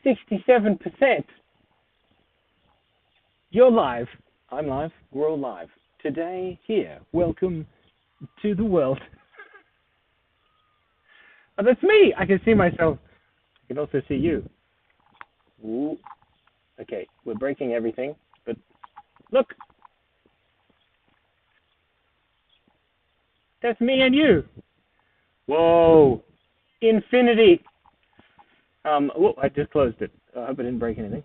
67%. You're live. I'm live. We're all live. Today, here. Welcome to the world. Oh, that's me. I can see myself. I can also see you. Ooh. Okay, we're breaking everything, but look. That's me and you. Whoa. Infinity. Oh, I just closed it. I hope I didn't break anything.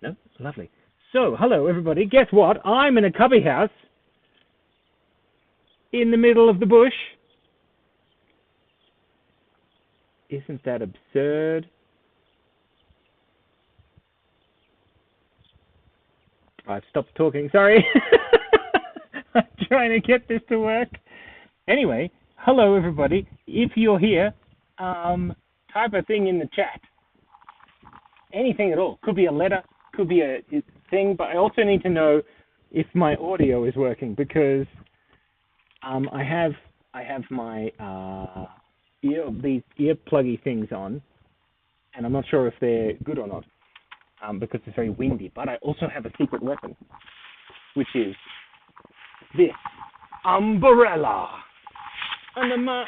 No? Lovely. So, hello everybody. Guess what? I'm in a cubby house in the middle of the bush. Isn't that absurd? I've stopped talking, sorry. I'm trying to get this to work. Anyway, hello everybody. If you're here, type a thing in the chat. Anything at all. Could be a letter, could be a thing, but I also need to know if my audio is working because I have my these ear pluggy things on, and I'm not sure if they're good or not because it's very windy. But I also have a secret weapon, which is this umbrella. Under my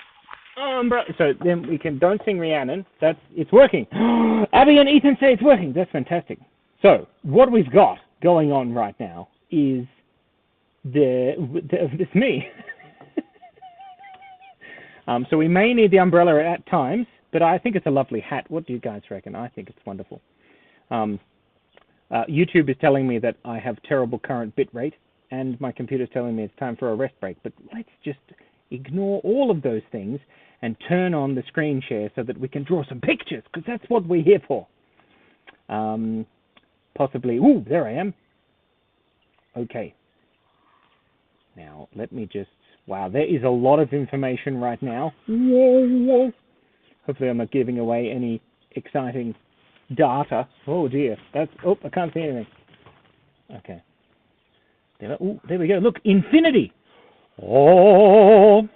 umbrella. So then we can don't sing Rhiannon. It's working. Abby and Ethan say it's working. That's fantastic. So what we've got going on right now is it's me. So we may need the umbrella at times, but I think it's a lovely hat. What do you guys reckon? I think it's wonderful. YouTube is telling me that I have terrible current bit rate, and my computer's telling me it's time for a rest break. But let's just ignore all of those things and turn on the screen share so that we can draw some pictures, because that's what we're here for. Possibly, ooh, there I am. Okay. Now, let me just, wow, there is a lot of information right now. Whoa. Hopefully I'm not giving away any exciting data. Oh dear, I can't see anything. Okay. There we go, look, infinity. Oh.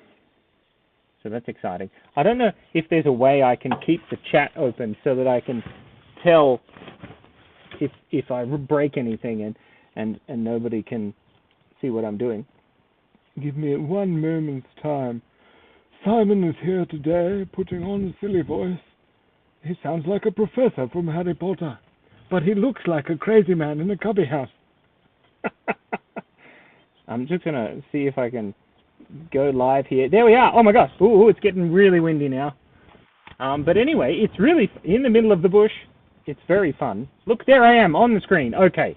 So that's exciting. I don't know if there's a way I can keep the chat open so that I can tell if I break anything and nobody can see what I'm doing. Give me 1 moment's time. Simon is here today, putting on a silly voice. He sounds like a professor from Harry Potter, but he looks like a crazy man in a cubby house. I'm just going to see if I can go live here. There we are. Oh my gosh. Ooh, it's getting really windy now. But anyway, it's really in the middle of the bush. It's very fun. Look, there I am on the screen. Okay.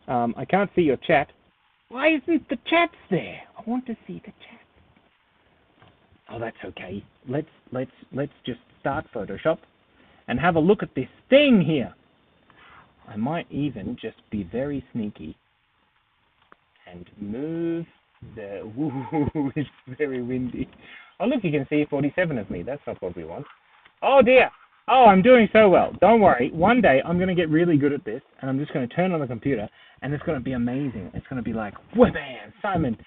I can't see your chat. Why isn't the chat there? I want to see the chat. Oh, that's okay. Let's just start Photoshop and have a look at this thing here. I might even just be very sneaky and move the... Woo, it's very windy. Oh, look, you can see 47 of me. That's not what we want. Oh, dear. Oh, I'm doing so well. Don't worry. One day I'm going to get really good at this, and I'm just going to turn on the computer, and it's going to be amazing. It's going to be like, wha-bam, Simon,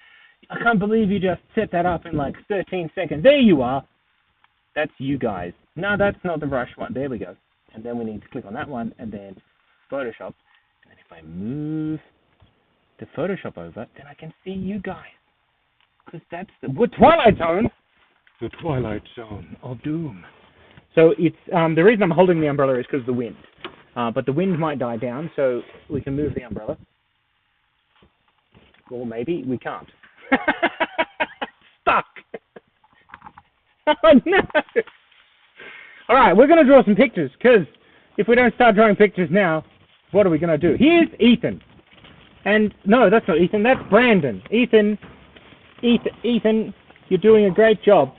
I can't believe you just set that up in like 13 seconds. There you are. That's you guys. No, that's not the brush one. There we go. And then we need to click on that one, and then Photoshop. And then if I move the Photoshop over, then I can see you guys. Because that's the Twilight Zone. The Twilight Zone of Doom. So it's the reason I'm holding the umbrella is because of the wind. But the wind might die down, so we can move the umbrella. Or maybe we can't. Stuck! Oh no! Alright, we're going to draw some pictures, because if we don't start drawing pictures now, what are we going to do? Here's Ethan. And, no, that's not Ethan, that's Brandon. Ethan, you're doing a great job.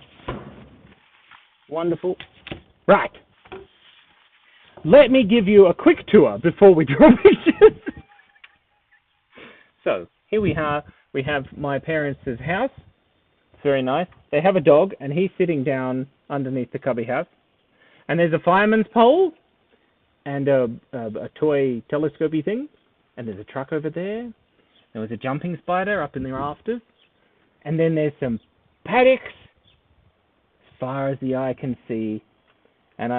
Wonderful. Right. Let me give you a quick tour before we draw pictures. So, here we are. We have my parents' house. It's very nice. They have a dog, and he's sitting down underneath the cubby house. And there's a fireman's pole, and a toy telescopy thing. And there's a truck over there. There was a jumping spider up in the rafters. And then there's some paddocks as far as the eye can see. And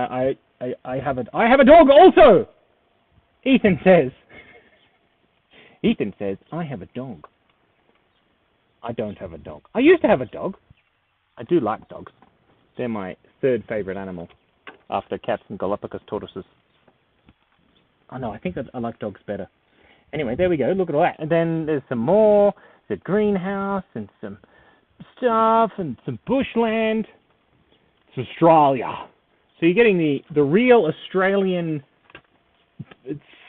I have a dog also. Ethan says, I have a dog. I don't have a dog. I used to have a dog. I do like dogs. They're my third favorite animal after cats and Galapagos tortoises. Oh no, I think I like dogs better. Anyway, there we go. Look at all that. And then there's some more. There's a greenhouse and some stuff and some bushland. It's Australia. So you're getting the real Australian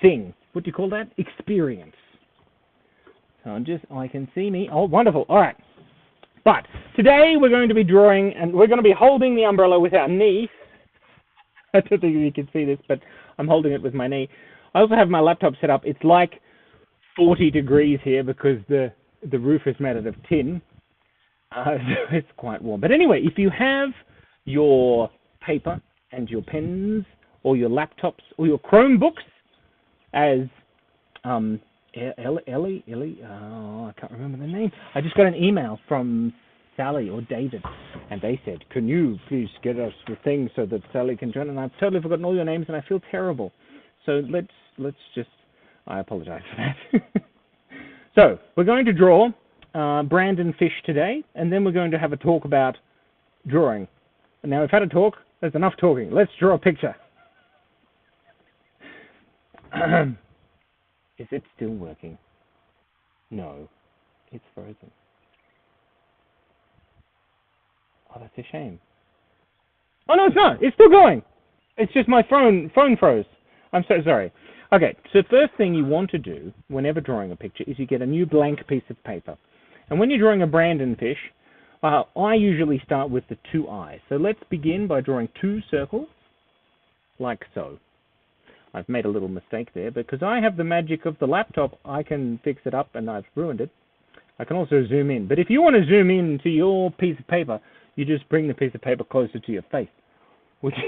thing. What do you call that? Experience. So I can see me. Oh, wonderful. All right. But today we're going to be drawing, and we're going to be holding the umbrella with our knee. I don't think you can see this, but I'm holding it with my knee. I also have my laptop set up. It's like 40 degrees here because the roof is made out of tin. So it's quite warm. But anyway, if you have your paper and your pens or your laptops or your Chromebooks, as Ellie, I can't remember the name. I just got an email from Sally or David, and they said, can you please get us the thing so that Sally can join? And I've totally forgotten all your names, and I feel terrible. So let's just, I apologize for that. So we're going to draw Brandon Fish today, and then we're going to have a talk about drawing. And now we've had a talk. There's enough talking. Let's draw a picture. Is it still working? No, it's frozen. Oh, that's a shame. Oh, no, it's not. It's still going. It's just my phone froze. I'm so sorry. Okay, so first thing you want to do whenever drawing a picture is you get a new blank piece of paper. And when you're drawing a Brandon fish, I usually start with the two eyes. So let's begin by drawing two circles, like so. I've made a little mistake there because I have the magic of the laptop. I can fix it up, and I've ruined it. I can also zoom in. But if you want to zoom in to your piece of paper, you just bring the piece of paper closer to your face, which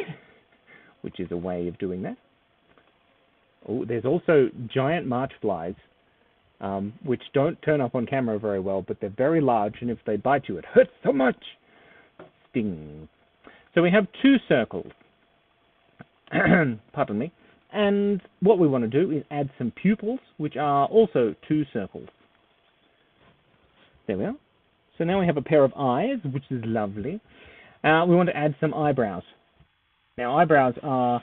is a way of doing that. Oh, there's also giant march flies, which don't turn up on camera very well, but they're very large, and if they bite you, it hurts so much. Sting. So we have two circles. Pardon me. And what we want to do is add some pupils, which are also two circles. There we are. So now we have a pair of eyes, which is lovely. We want to add some eyebrows. Now, eyebrows are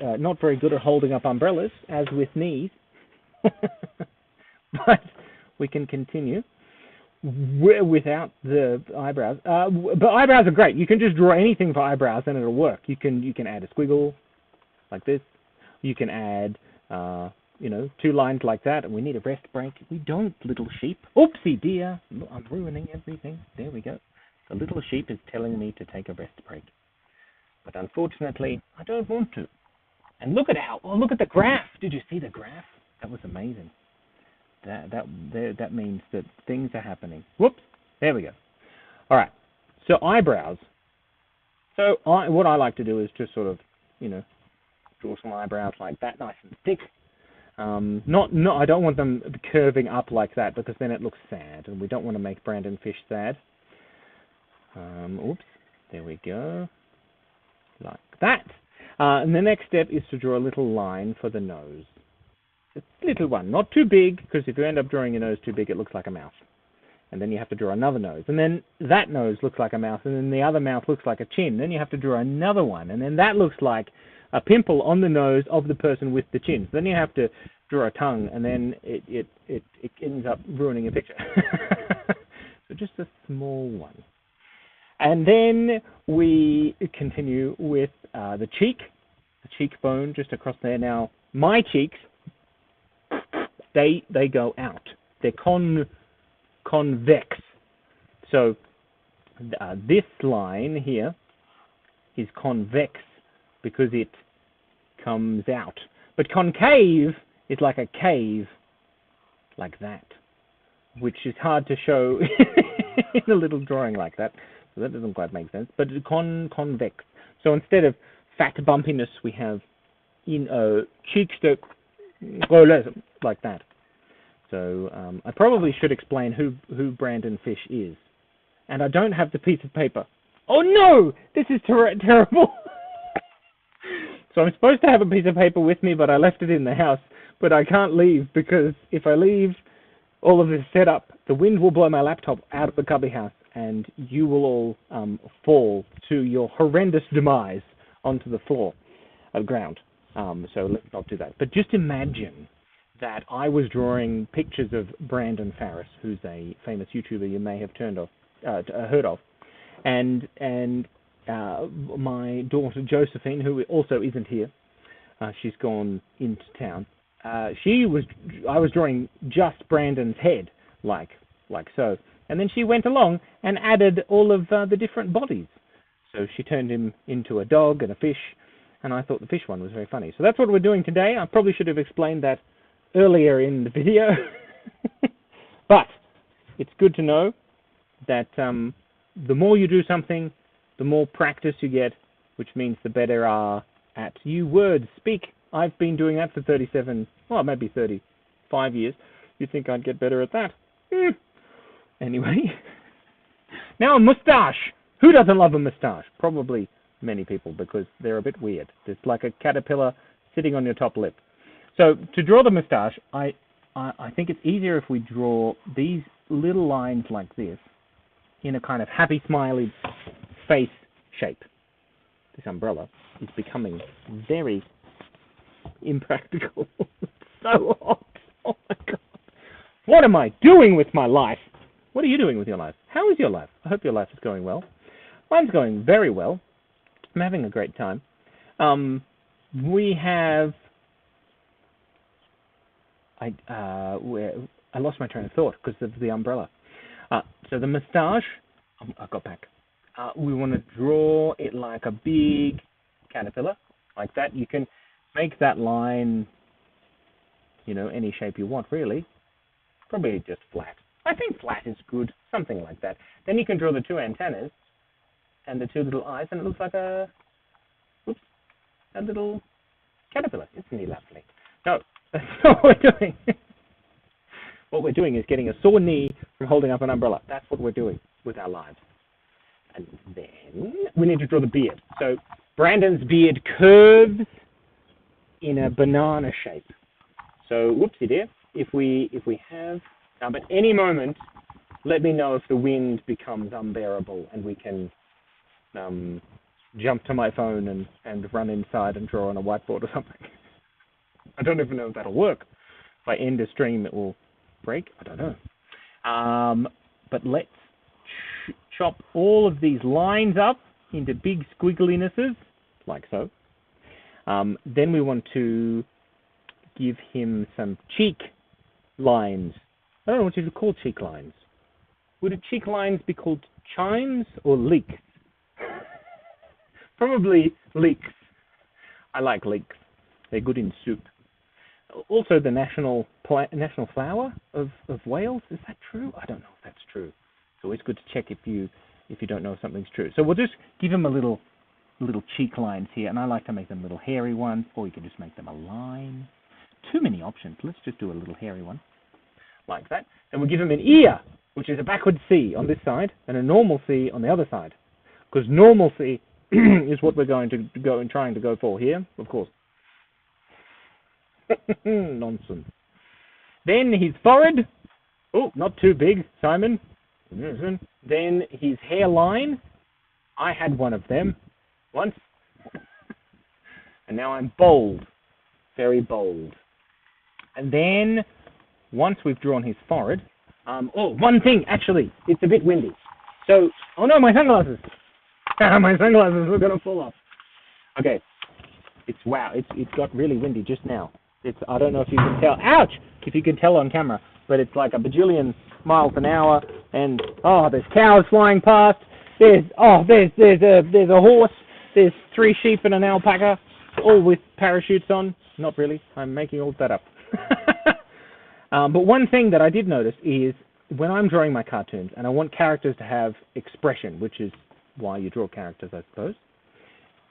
not very good at holding up umbrellas, as with knees. But we can continue without the eyebrows. But eyebrows are great. You can just draw anything for eyebrows and it'll work. You can add a squiggle like this. You can add, two lines like that. And we need a rest break. We don't, little sheep. Oopsie dear. I'm ruining everything. There we go. The little sheep is telling me to take a rest break. But unfortunately, I don't want to. And look at the graph. Did you see the graph? That was amazing. That means that things are happening. Whoops. There we go. All right. So eyebrows. So what I like to do is just sort of, draw some eyebrows like that, nice and thick. I don't want them curving up like that because then it looks sad, and we don't want to make Brandon Fish sad. Oops. There we go. Like that. And the next step is to draw a little line for the nose. A little one, not too big, because if you end up drawing your nose too big, it looks like a mouse. And then you have to draw another nose. And then that nose looks like a mouse, and then the other mouth looks like a chin. Then you have to draw another one, and then that looks like a pimple on the nose of the person with the chin. So then you have to draw a tongue, and then it ends up ruining a picture. So just a small one. And then we continue with the cheekbone just across there. Now, my cheeks, they go out. They're convex. So this line here is convex because it comes out. But concave is like a cave, like that, which is hard to show in a little drawing like that. So that doesn't quite make sense. But convex. So instead of fat bumpiness, we have cheeks that go like that. So I probably should explain who Brandon Fish is. And I don't have the piece of paper. Oh no! This is terrible! So I'm supposed to have a piece of paper with me, but I left it in the house. But I can't leave because if I leave all of this set up, the wind will blow my laptop out of the cubby house and you will all fall to your horrendous demise onto the floor of ground. So let's not do that. But just imagine that I was drawing pictures of Brandon Farris, who's a famous YouTuber you may have heard of, and my daughter Josephine, who also isn't here, she's gone into town. I was drawing just Brandon's head, like so, and then she went along and added all of the different bodies. So she turned him into a dog and a fish, and I thought the fish one was very funny. So that's what we're doing today. I probably should have explained that earlier in the video, but it's good to know that the more you do something, the more practice you get, which means the better are at you words speak. I've been doing that for 37, well, maybe 35 years. You'd think I'd get better at that. Anyway, now a moustache. Who doesn't love a moustache? Probably many people, because they're a bit weird. It's like a caterpillar sitting on your top lip. So to draw the moustache, I think it's easier if we draw these little lines like this in a kind of happy, smiley face shape. This umbrella is becoming very impractical. It's so hot. Oh my God. What am I doing with my life? What are you doing with your life? How is your life? I hope your life is going well. Mine's going very well. I'm having a great time. I lost my train of thought because of the umbrella. So the moustache, I got back. We want to draw it like a big caterpillar, like that. You can make that line, any shape you want, really. Probably just flat. I think flat is good, something like that. Then you can draw the two antennas and the two little eyes, and it looks like a little caterpillar. Isn't he lovely? No, that's not what we're doing. What we're doing is getting a sore knee from holding up an umbrella. That's what we're doing with our lives. And then we need to draw the beard. So Brandon's beard curves in a banana shape. So whoopsie dear. If we have, but any moment, let me know if the wind becomes unbearable and we can jump to my phone and run inside and draw on a whiteboard or something. I don't even know if that'll work. If I end a stream, it will break. I don't know. But let's chop all of these lines up into big squigglinesses, like so. Then we want to give him some cheek lines. I don't know what you would call cheek lines. Would cheek lines be called chimes or leeks? Probably leeks. I like leeks. They're good in soup. Also, the national flower of Wales. Is that true? I don't know if that's true. It's always good to check if you don't know if something's true. So we'll just give him a little cheek lines here, and I like to make them little hairy ones, or you can just make them a line. Too many options. Let's just do a little hairy one, like that. And we'll give him an ear, which is a backward C on this side, and a normal C on the other side. Because normal C is what we're going to go and trying to go for here, of course. Nonsense. Then his forehead. Oh, not too big, Simon. Then his hairline. I had one of them once. And now I'm bold. Very bold. And then, once we've drawn his forehead, one thing, actually, it's a bit windy. So, oh no, my sunglasses. My sunglasses are going to fall off. Okay. It's got really windy just now. I don't know if you can tell. Ouch! If you can tell on camera, but it's like a bajillion miles an hour, and there's cows flying past. There's a horse. There's 3 sheep and an alpaca, all with parachutes on. Not really. I'm making all that up. But one thing that I did notice is when I'm drawing my cartoons, and I want characters to have expression, which is why you draw characters, I suppose.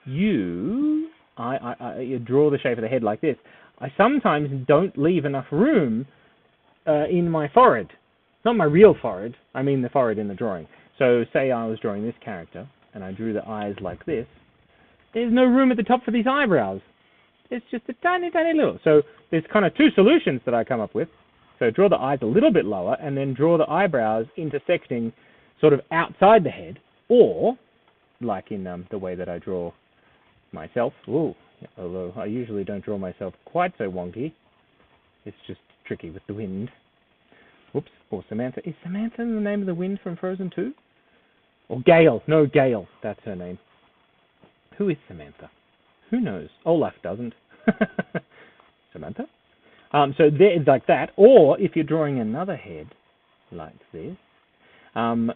You draw the shape of the head like this. I sometimes don't leave enough room in my forehead. Not my real forehead, I mean the forehead in the drawing. So say I was drawing this character, and I drew the eyes like this. There's no room at the top for these eyebrows. It's just a tiny, tiny little. So there's kind of two solutions that I come up with. So draw the eyes a little bit lower and then draw the eyebrows intersecting sort of outside the head, or like in the way that I draw myself. Ooh, although I usually don't draw myself quite so wonky. It's just tricky with the wind. Whoops. Or Samantha. Is Samantha the name of the wind from Frozen 2? Or Gale. No, Gale. That's her name. Who is Samantha? Who knows? Olaf doesn't. Samantha? So there, like that. Or if you're drawing another head like this,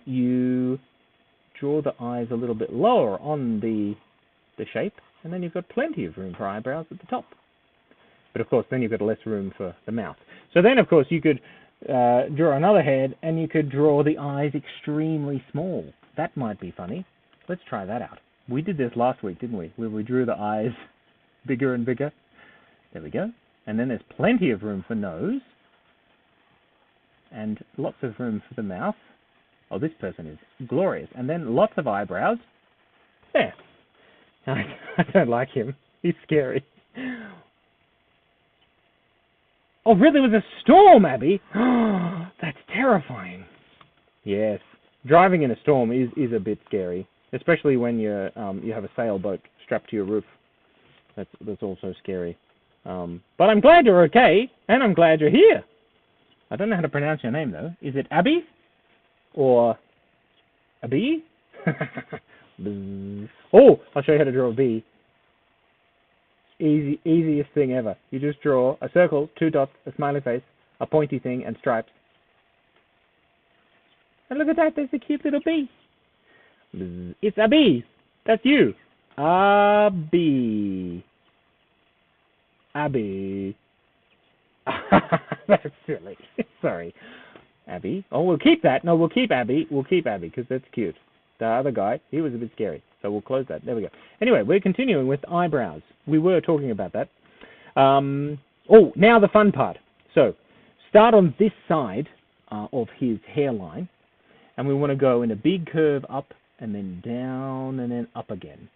you draw the eyes a little bit lower on the shape, and then you've got plenty of room for eyebrows at the top. But of course, then you've got less room for the mouth. So then, of course, you could draw another head, and you could draw the eyes extremely small. That might be funny. Let's try that out. We did this last week, didn't we? Where we drew the eyes bigger and bigger. There we go. And then there's plenty of room for nose, and lots of room for the mouth. Oh, this person is glorious. And then lots of eyebrows. There. I don't like him. He's scary. Oh, really? It was a storm, Abby? That's terrifying. Yes. Driving in a storm is a bit scary, especially when you have a sailboat strapped to your roof. That's also scary. But I'm glad you're okay, and I'm glad you're here. I don't know how to pronounce your name, though. Is it Abby? Or a bee? Oh, I'll show you how to draw a bee. Easiest thing ever. You just draw a circle, 2 dots, a smiley face, a pointy thing, and stripes. And look at that, there's a cute little bee. It's a bee. That's you. A bee. Abby. That's silly. Sorry. Abby. Oh, we'll keep that. No, we'll keep Abby. We'll keep Abby because that's cute. The other guy, he was a bit scary. So we'll close that. There we go. Anyway, we're continuing with eyebrows. We were talking about that. Oh, now the fun part. So start on this side of his hairline, and we want to go in a big curve up and then down and then up again.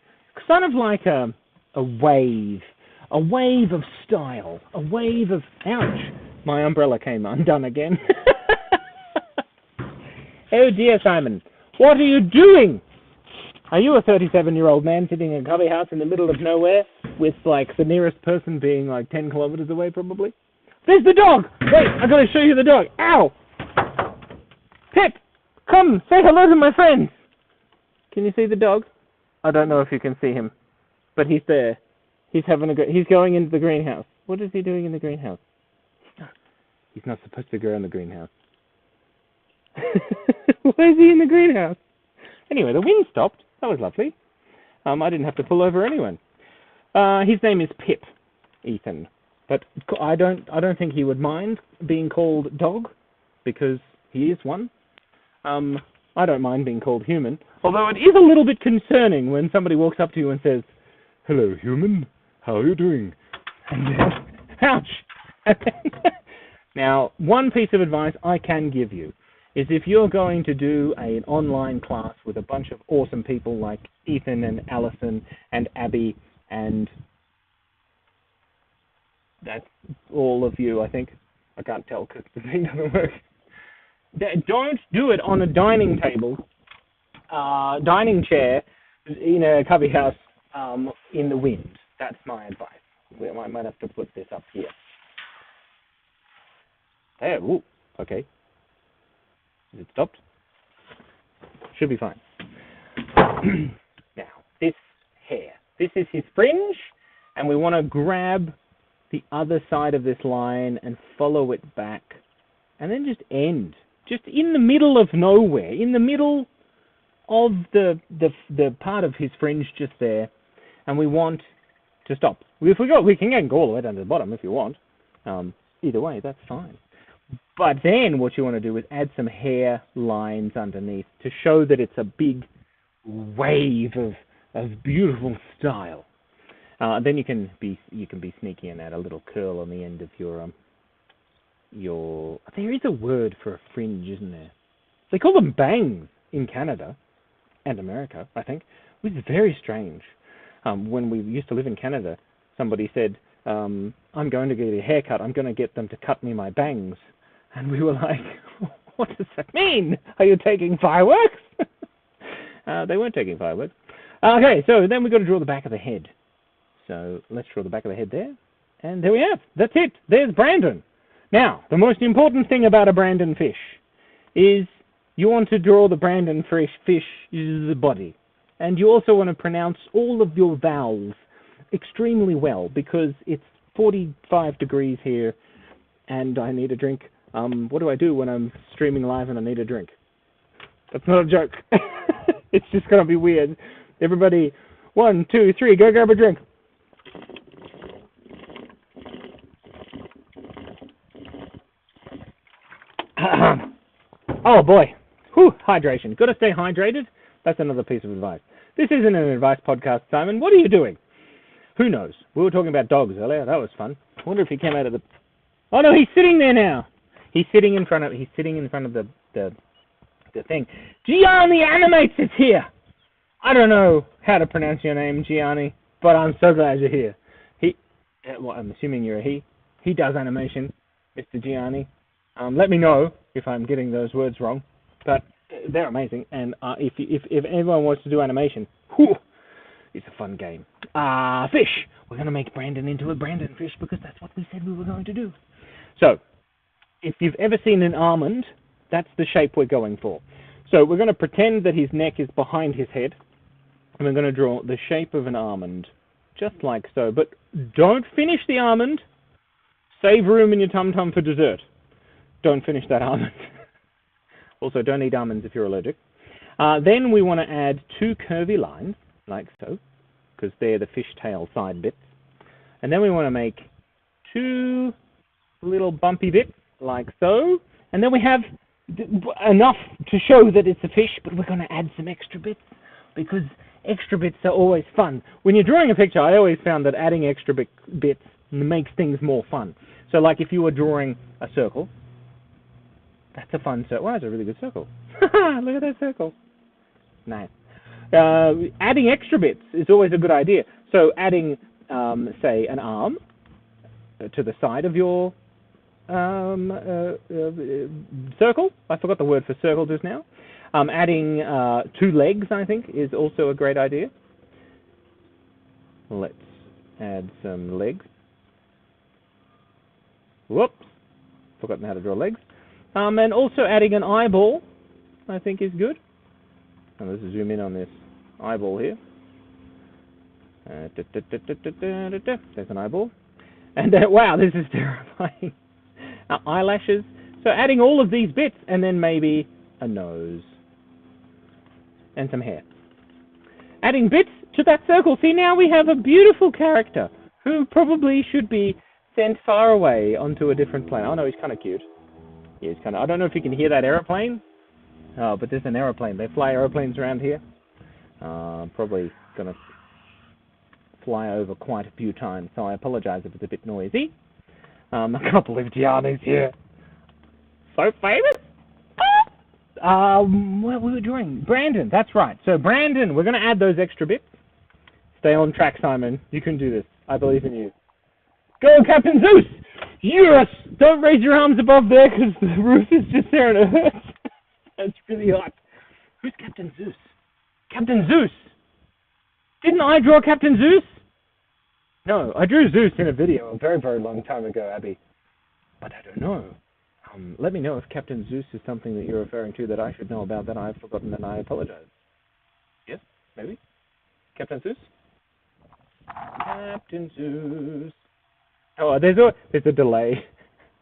Kind of like a wave of style, a wave of, ouch, my umbrella came undone again. Oh dear, Simon, what are you doing? Are you a 37-year-old man sitting in a cubby house in the middle of nowhere with, like, the nearest person being, like, 10 kilometers away, probably? There's the dog! Wait, I've got to show you the dog. Ow! Pip, come, say hello to my friends. Can you see the dog? I don't know if you can see him, but he's there. He's he's going into the greenhouse. What is he doing in the greenhouse? He's not supposed to go in the greenhouse. Why is he in the greenhouse? Anyway, the wind stopped. That was lovely. I didn't have to pull over anyone. His name is Pip, Ethan. But I don't think he would mind being called dog, because he is one. I don't mind being called human, although it is a little bit concerning when somebody walks up to you and says, "Hello, human. How are you doing?" And ouch! Now, one piece of advice I can give you is if you're going to do an online class with a bunch of awesome people like Ethan and Allison and Abby, and that's all of you, I think. I can't tell because the thing doesn't work. Don't do it on a dining table, dining chair in a cubby house in the wind. That's my advice. I might have to put this up here. There, ooh, okay. Is it stopped? Should be fine. Now, this hair. This is his fringe, and we want to grab the other side of this line and follow it back, and then just end. Just in the middle of nowhere, in the middle of the part of his fringe just there, and we want to stop. If we can go all the way down to the bottom if you want. Either way, that's fine. But then what you want to do is add some hair lines underneath to show that it's a big wave of beautiful style. Then you can be sneaky and add a little curl on the end of your there is a word for a fringe, isn't there? They call them bangs in Canada and America, I think, which is very strange. When we used to live in Canada, somebody said, I'm going to get a haircut. I'm going to get them to cut me my bangs. And we were like, what does that mean? Are you taking fireworks? They weren't taking fireworks. Okay, so then we've got to draw the back of the head. So let's draw the back of the head there. And there we have. That's it. There's Brandon. Now, the most important thing about a Brandon fish is you want to draw the Brandon fish's body. And you also want to pronounce all of your vowels extremely well, because it's 45 degrees here and I need a drink. What do I do when I'm streaming live and I need a drink? That's not a joke. It's just going to be weird. Everybody, 1, 2, 3, go grab a drink. Oh boy. Whew, hydration. Got to stay hydrated. That's another piece of advice. This isn't an advice podcast, Simon. What are you doing? Who knows? We were talking about dogs earlier. That was fun. I wonder if he came out of the... Oh no, he's sitting there now. He's sitting in front of the thing. Gianni Animates is here. I don't know how to pronounce your name, Gianni, but I'm so glad you're here. Well, I'm assuming you're a he. He does animation, Mr. Gianni. Let me know if I'm getting those words wrong, but they're amazing. And if anyone wants to do animation, whew, it's a fun game. Fish. We're going to make Brandon into a Brandon fish because that's what we said we were going to do. So, if you've ever seen an almond, that's the shape we're going for. So we're going to pretend that his neck is behind his head, and we're going to draw the shape of an almond, just like so. But don't finish the almond. Save room in your tum-tum for dessert. Don't finish that almond. Also, don't eat almonds if you're allergic. Then we want to add 2 curvy lines, like so, because they're the fishtail side bits. And then we want to make 2 little bumpy bits, like so. And then we have enough to show that it's a fish, but we're going to add some extra bits, because extra bits are always fun. When you're drawing a picture, I always found that adding extra bits makes things more fun. So like if you were drawing a circle, that's a fun circle. Wow, that's a really good circle. Look at that circle. Nice. Adding extra bits is always a good idea. So adding, say, an arm to the side of your circle. I forgot the word for circle just now. Adding 2 legs, I think, is also a great idea. Let's add some legs. Whoops. Forgotten how to draw legs. And also adding an eyeball, I think, is good. And let's zoom in on this eyeball here. There's an eyeball. And wow, this is terrifying. Eyelashes. So adding all of these bits, and then maybe a nose. And some hair. Adding bits to that circle. See, now we have a beautiful character who probably should be sent far away onto a different planet. Oh no, he's kind of cute. Yeah, he's kind of... I don't know if you can hear that aeroplane. Oh, but there's an aeroplane. They fly aeroplanes around here. Probably going to fly over quite a few times, so I apologize if it's a bit noisy. I can't believe Gianni's here. So famous? What we were drawing? Brandon, that's right. So Brandon, we're going to add those extra bits. Stay on track, Simon. You can do this. I believe in you. Go, Captain Zeus! Yes! Don't raise your arms above there, because the roof is just there and it hurts. It's really hot. Who's Captain Zeus? Captain Zeus! Didn't I draw Captain Zeus? No, I drew Zeus in a video a very, very long time ago, Abby. But I don't know. Let me know if Captain Zeus is something that you're referring to that I should know about that I've forgotten, and I apologize. Yes? Maybe? Captain Zeus? Captain Zeus. Oh, there's a delay,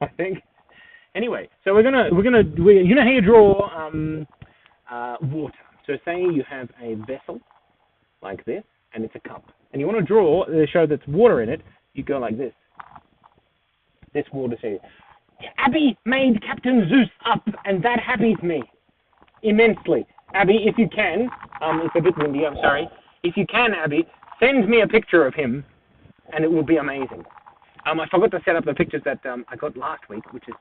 I think. Anyway, so you know how you draw water. So say you have a vessel like this, and it's a cup, and you want to draw to show that's water in it. You go like this. This water here. Abby made Captain Zeus up, and that happies me immensely. Abby, if you can, it's a bit windy, I'm sorry. If you can, Abby, send me a picture of him, and it will be amazing. I forgot to set up the pictures that I got last week, which is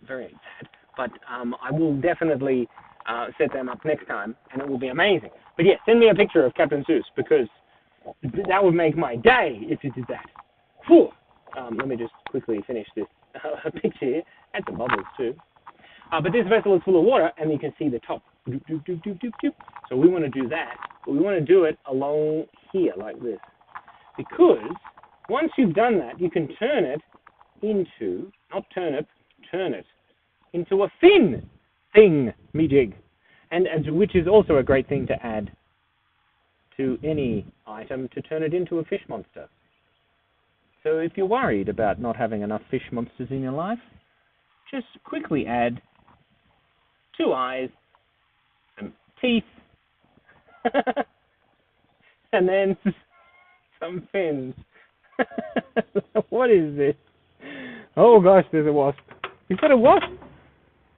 very sad, but I will definitely set them up next time, and it will be amazing. But yeah, send me a picture of Captain Zeus, because that would make my day if you did that. Whew. quickly finish this picture here. Add some bubbles too. But this vessel is full of water, and you can see the top. Doop, doop, doop, doop, doop, doop. So we want to do that, but we want to do it along here like this. Because once you've done that, you can turn it into, not turnip, turn it into a fin thing, me jig. And which is also a great thing to add to any item to turn it into a fish monster. So if you're worried about not having enough fish monsters in your life, just quickly add 2 eyes, some teeth, and then some fins. What is this? Oh gosh, there's a wasp. Is that a wasp?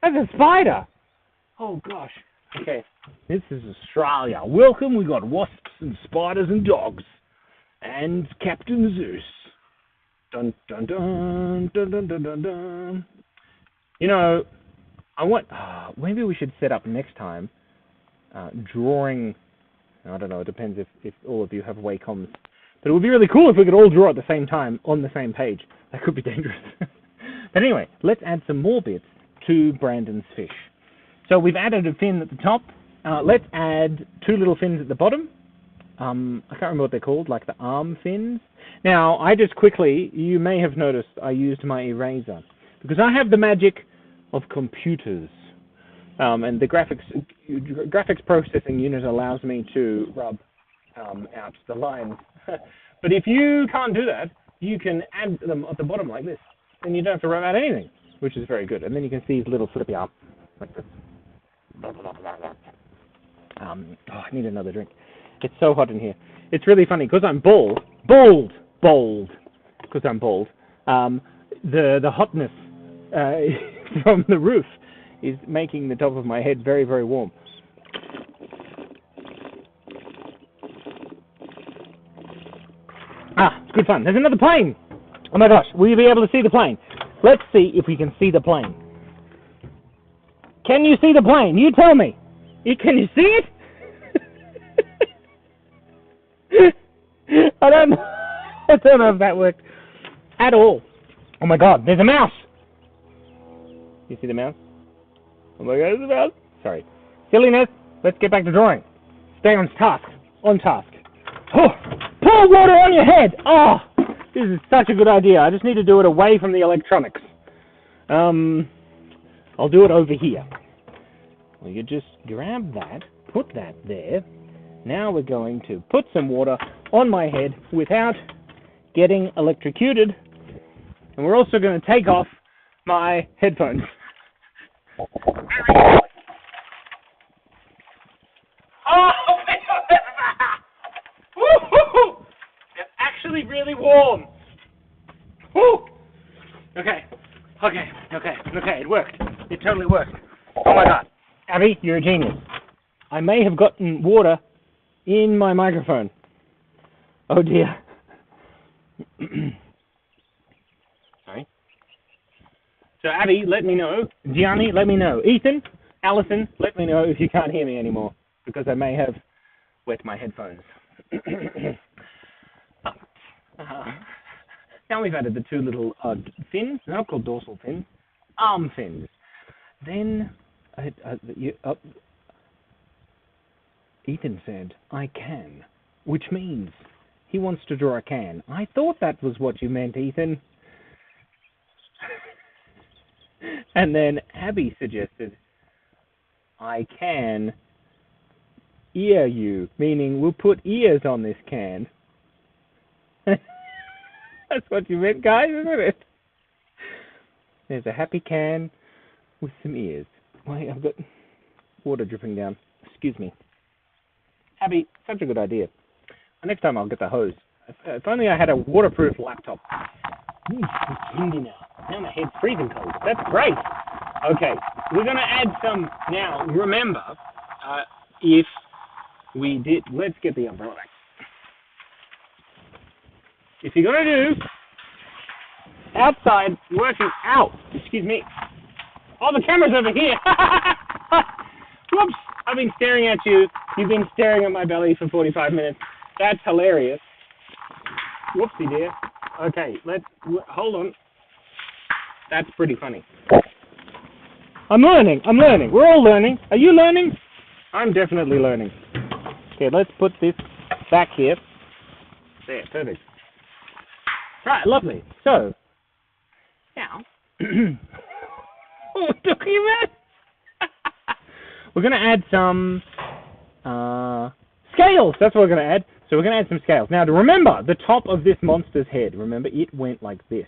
That's a spider. Oh gosh. Okay, this is Australia. Welcome. We got wasps and spiders and dogs, and Captain Zeus. Dun dun dun dun dun dun dun dun. You know, I want. Maybe we should set up next time drawing. I don't know. It depends if all of you have Wacom's. But it would be really cool if we could all draw at the same time on the same page. That could be dangerous. But anyway, let's add some more bits to Brandon's fish. So we've added a fin at the top. Let's add 2 little fins at the bottom. I can't remember what they're called, like the arm fins. Now, I just quickly, you may have noticed I used my eraser. Because I have the magic of computers. And the graphics processing unit allows me to rub out the lines. But if you can't do that, you can add them at the bottom like this. Then you don't have to rub out anything, which is very good. And then you can see his little flippy arm, like this. I need another drink. It's so hot in here. It's really funny, because I'm bald, because I'm bald, the hotness from the roof is making the top of my head very, very warm. It's good fun. There's another plane. Oh my gosh, will you be able to see the plane? Let's see if we can see the plane. Can you see the plane? You tell me. Can you see it? I don't know if that worked at all. Oh my god, there's a mouse. You see the mouse? Oh my god, there's a mouse. Sorry. Silliness. Let's get back to drawing. Stay on task. On task. Oh, pour water on your head. Oh, this is such a good idea. I just need to do it away from the electronics. I'll do it over here. Well, you just grab that, put that there. Now we're going to put some water on my head without getting electrocuted. And we're also going to take off my headphones. Oh, it's actually really warm. Woo! Okay, it worked. It totally worked. Oh my god. Abby, you're a genius. I may have gotten water in my microphone. Oh dear. Sorry. So Abby, let me know. Gianni, let me know. Ethan, Allison, let me know if you can't hear me anymore, because I may have wet my headphones. Now we've added the 2 little fins, they're not called dorsal fins, arm fins. Then Ethan said, I can, which means he wants to draw a can. I thought that was what you meant, Ethan. And then Abby suggested, I can ear you, meaning we'll put ears on this can. That's what you meant, guys, isn't it? There's a happy can with some ears. Wait, I've got water dripping down. Excuse me. Abby, such a good idea. Next time I'll get the hose. If only I had a waterproof laptop. It's windy now. Now my head's freezing cold. That's great. Okay, we're going to add some. Now, remember, if we did... Let's get the umbrella back. If you're going to do outside working out, excuse me. Oh, the camera's over here. Whoops. I've been staring at you. You've been staring at my belly for 45 minutes. That's hilarious. Whoopsie dear. Okay, hold on. That's pretty funny. I'm learning. We're all learning. Are you learning? I'm definitely learning. Okay, let's put this back here. There, perfect. Right, lovely. So, now, what we're talking about? We're going to add some scales. That's what we're going to add. So we're going to add some scales. Now, to remember, the top of this monster's head, remember, it went like this.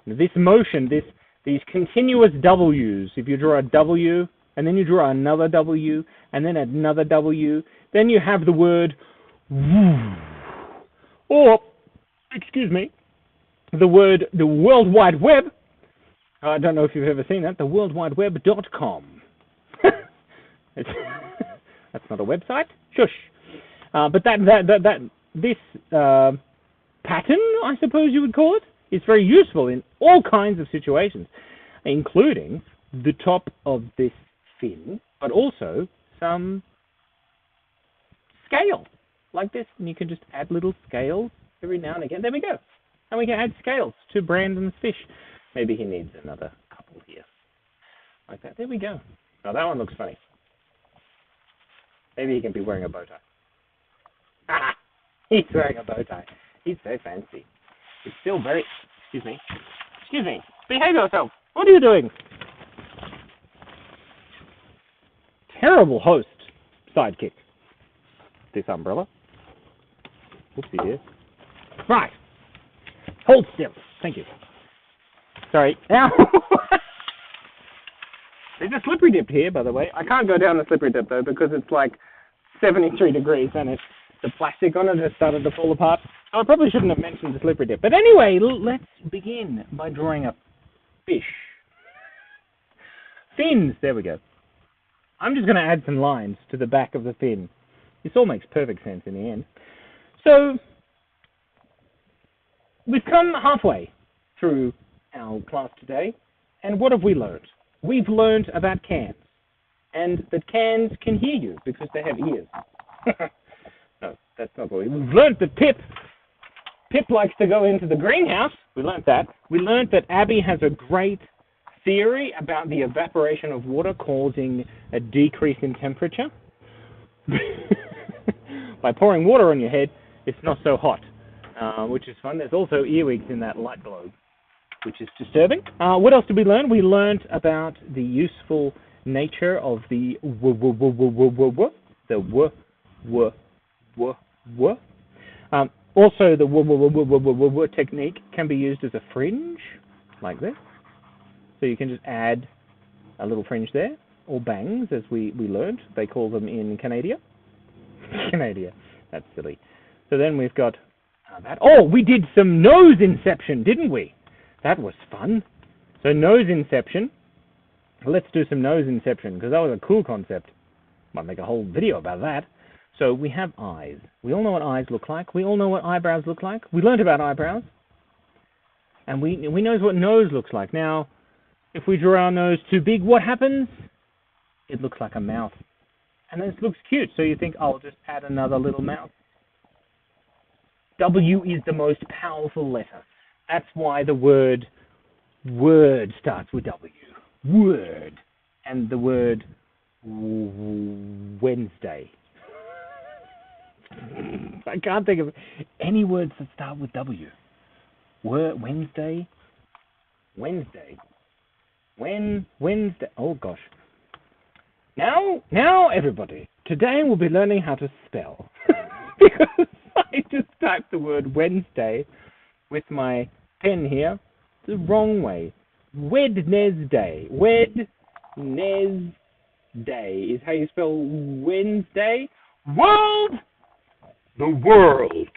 This motion, these continuous W's, if you draw a W, and then you draw another W, and then another W, then you have the word woo. Or, excuse me, the World Wide Web. I don't know if you've ever seen that, the worldwideweb.com. That's not a website. Shush. But this pattern, I suppose you would call it, is very useful in all kinds of situations, including the top of this fin, but also some scale like this. And you can just add little scales every now and again. There we go. And we can add scales to Brandon's fish. Maybe he needs another couple here. Like that. There we go. Now that one looks funny. Maybe he can be wearing a bow tie. He's wearing a bow tie. He's so fancy. It's still very... Excuse me. Behave yourself. What are you doing? Terrible host sidekick. This umbrella. Whoopsie dear. Right. Hold still. Thank you. Sorry. Ow. There's a slippery dip here, by the way. I can't go down the slippery dip, though, because it's like 73 degrees, and the plastic on it has started to fall apart. So I probably shouldn't have mentioned the slippery dip. But anyway, let's begin by drawing a fish. Fins. There we go. I'm just going to add some lines to the back of the fin. This all makes perfect sense in the end. So, we've come halfway through our class today, and what have we learned? We've learned about cans, and that cans can hear you because they have ears. No, that's not what we've learned. That Pip likes to go into the greenhouse. We learned that. We learned that Abby has a great theory about the evaporation of water causing a decrease in temperature. By pouring water on your head, it's not so hot, which is fun. There's also earwigs in that light globe, which is disturbing. What else did we learn? We learned about the useful nature of the also, the technique can be used as a fringe, like this. So you can just add a little fringe there, or bangs, as we learned. They call them in Canada. Canada. That's silly. So then we've got that. Oh, we did some nose inception, didn't we? That was fun. So nose inception. Let's do some nose inception, because that was a cool concept. Might make a whole video about that. So we have eyes. We all know what eyes look like. We all know what eyebrows look like. We learned about eyebrows. And we know what nose looks like. Now, if we draw our nose too big, what happens? It looks like a mouth. And this looks cute. So you think, oh, I'll just add another little mouth. W is the most powerful letter. That's why the word starts with W. Word. And the word Wednesday. I can't think of any words that start with W. Wednesday. Wednesday. Wednesday. Oh gosh. Now, everybody. Today we'll be learning how to spell because I just typed the word Wednesday with my pen here the wrong way. Wednesday. Wednesday is how you spell Wednesday. World. The world.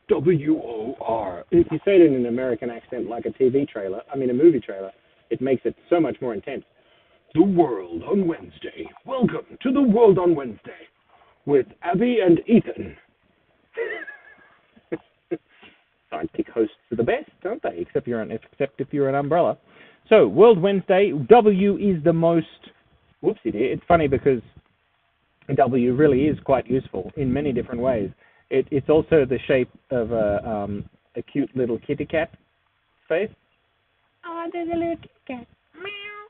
W-O-R. If you say it in an American accent like a movie trailer, it makes it so much more intense. The World on Wednesday. Welcome to The World on Wednesday with Abby and Ethan. Sidekick hosts are the best, don't they? Except if you're an umbrella. So, World Wednesday, W is the most... Whoopsie dear. It's funny because W really is quite useful in many different ways. It's also the shape of a cute little kitty cat face. Oh, there's a little cat. Meow.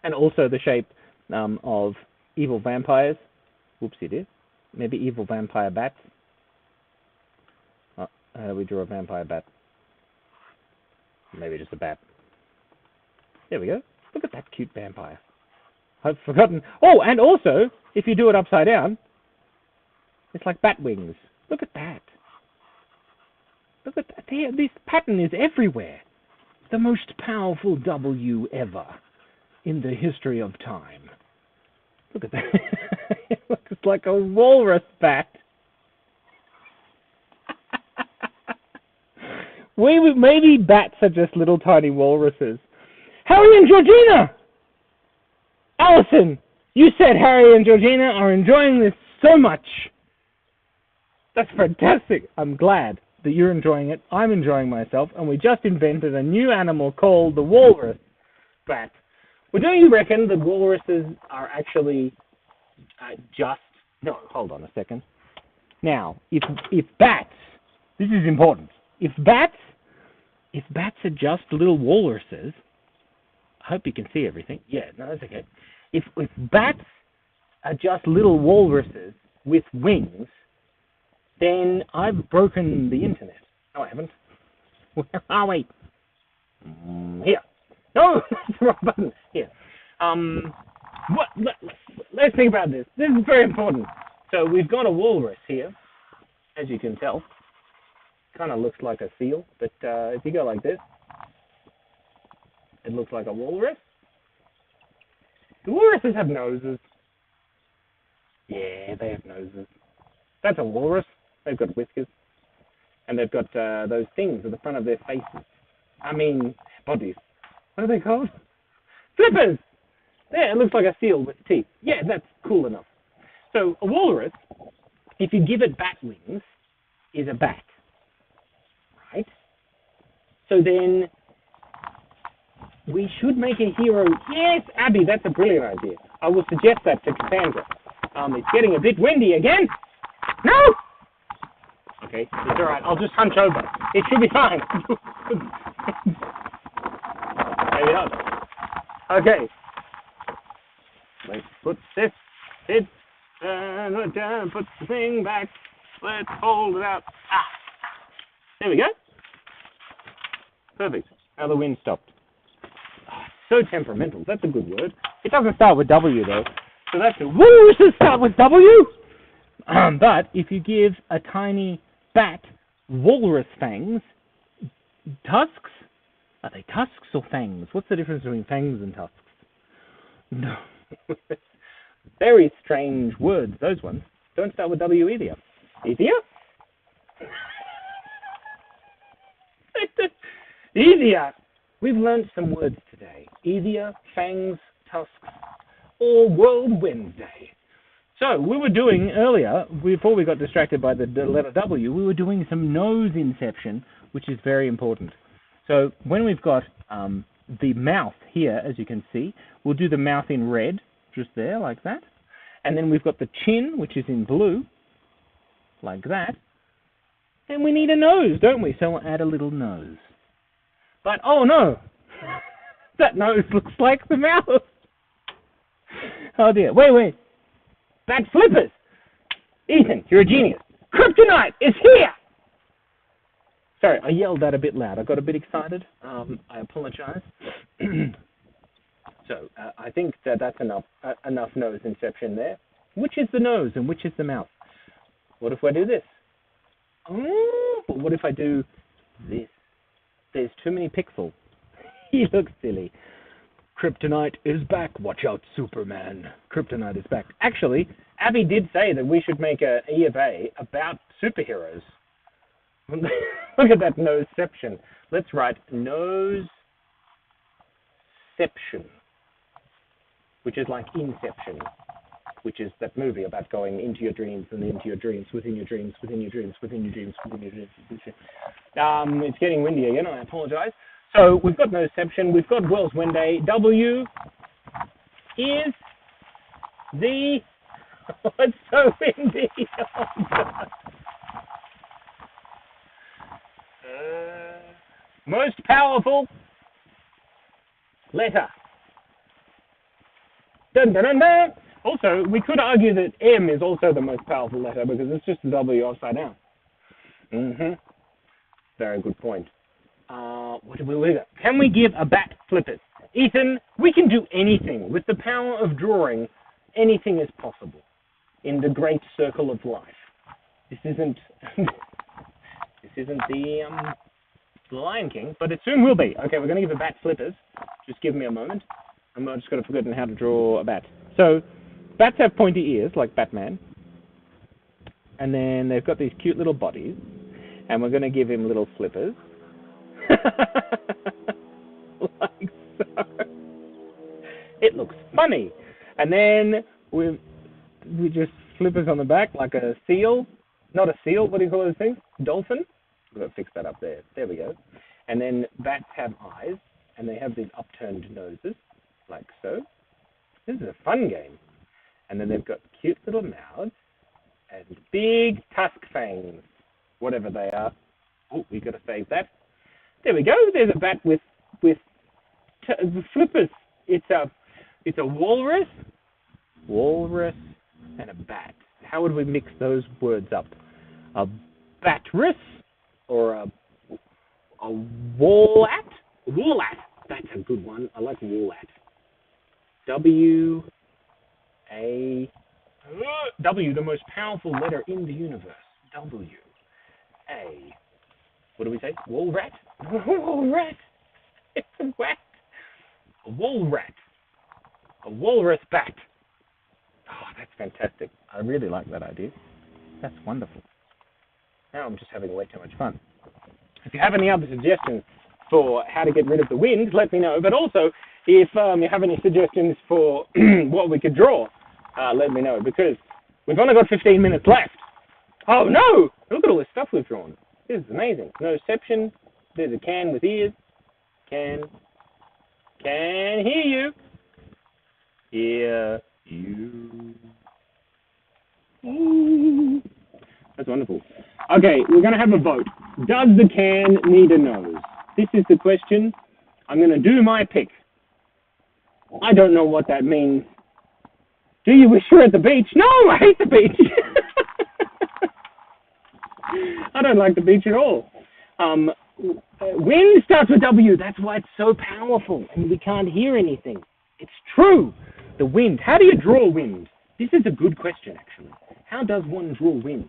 And also the shape of evil vampires. Whoopsie did. Maybe evil vampire bats. Oh, how do we draw a vampire bat? Maybe just a bat. There we go. Look at that cute vampire. I've forgotten. Oh, and also, if you do it upside down, it's like bat wings. Look at that. Look at that. There, this pattern is everywhere. The most powerful W ever in the history of time. Look at that. It looks like a walrus bat. Maybe bats are just little tiny walruses. Harry and Georgina! Allison, you said Harry and Georgina are enjoying this so much. That's fantastic. I'm glad that you're enjoying it. I'm enjoying myself, and we just invented a new animal called the walrus bat. Well, don't you reckon the walruses are actually just... No, hold on a second. Now, if bats... This is important. If bats are just little walruses... I hope you can see everything. Yeah, no, that's okay. If bats are just little walruses with wings, then I've broken the internet. No, I haven't. Where are we? Here. No, that's the wrong button. Here. Let's think about this. This is very important. So we've got a walrus here, as you can tell. Kind of looks like a seal, but if you go like this, it looks like a walrus. Do walruses have noses? Yeah, they have noses. That's a walrus. They've got whiskers. And they've got those things at the front of their faces. I mean, bodies. What are they called? Flippers! There, it looks like a seal with teeth. Yeah, that's cool enough. So, a walrus, if you give it bat wings, is a bat. Right? So then... we should make a hero. Yes, Abby, that's a brilliant idea. I will suggest that to Cassandra. It's getting a bit windy again. No! Okay, it's all right. I'll just hunch over. It should be fine. Maybe not. Okay. Let's put this. Put the thing back. Let's hold it out. There we go. Perfect. Now the wind stopped. So temperamental. That's a good word. It doesn't start with W, though. So that's a walruses start with W. But if you give a tiny bat walrus fangs, tusks, are they tusks or fangs? What's the difference between fangs and tusks? No. Very strange words, those ones. Don't start with W either. Easier? Easier. We've learned some words today. Easier, fangs, tusks, or World Wednesday. So, we were doing earlier, before we got distracted by the letter W, we were doing some nose inception, which is very important. So, when we've got the mouth here, as you can see, we'll do the mouth in red, just there, like that. And then we've got the chin, which is in blue, like that. Then we need a nose, don't we? So, we'll add a little nose. But, oh no, that nose looks like the mouth. Oh dear, wait. Bat flippers. Ethan, you're a genius. Kryptonite is here. Sorry, I yelled that a bit loud. I got a bit excited. I apologize. So, I think that's enough nose inception there. Which is the nose and which is the mouth? What if I do this? Oh, but what if I do this? There's too many pixels. He looks silly. Kryptonite is back. Watch out, Superman. Kryptonite is back. Actually, Abby did say that we should make a E of A about superheroes. Look at that noseception. Let's write noseception, which is like Inception, which is that movie about going into your dreams and into your dreams, within your dreams, within your dreams, within your dreams, within your dreams. It's getting windy again. I apologize. So we've got noseception. We've got World Wednesday. W is the... Oh, it's so windy. Oh, God. Most powerful letter. Dun, dun, dun, dun. Also, we could argue that M is also the most powerful letter because it's just a W upside down. Very good point. What do we got? Can we give a bat flippers? Ethan, we can do anything. With the power of drawing, anything is possible in the great circle of life. This isn't the Lion King, but it soon will be. Okay, we're going to give a bat flippers. Just give me a moment. I'm just going to forget how to draw a bat. So, bats have pointy ears, like Batman. And then they've got these cute little bodies. And we're going to give him little flippers. Like so. It looks funny. And then we just flippers on the back like a seal. Not a seal, what do you call those things? Dolphin? We've got to fix that up there. There we go. And then bats have eyes, and they have these upturned noses, like so. This is a fun game. And then they've got cute little mouths and big tusk fangs, whatever they are. Oh, we've got to save that. There we go. There's a bat with flippers. It's a walrus, and a bat. How would we mix those words up? A batrus or a wallat? Wallat. That's a good one. I like wallat. W, the most powerful letter in the universe. W, A. What do we say? Walrat? Walrat. It's a rat. A walrat. A walrus bat. Oh, that's fantastic. I really like that idea. That's wonderful. Now I'm just having way too much fun. If you have any other suggestions for how to get rid of the wind, let me know. But also, if you have any suggestions for what we could draw, let me know. Because we've only got 15 minutes left. Oh, no! Look at all this stuff we've drawn. This is amazing. Noception. There's a can with ears. Can hear you. Hear you. Ooh. That's wonderful. Okay, we're going to have a vote. Does the can need a nose? This is the question. I'm going to do my pick. I don't know what that means. Do you wish you were at the beach? No, I hate the beach. I don't like the beach at all. Wind starts with W. That's why it's so powerful, and we can't hear anything. It's true. The wind. How do you draw wind? This is a good question, actually. How does one draw wind?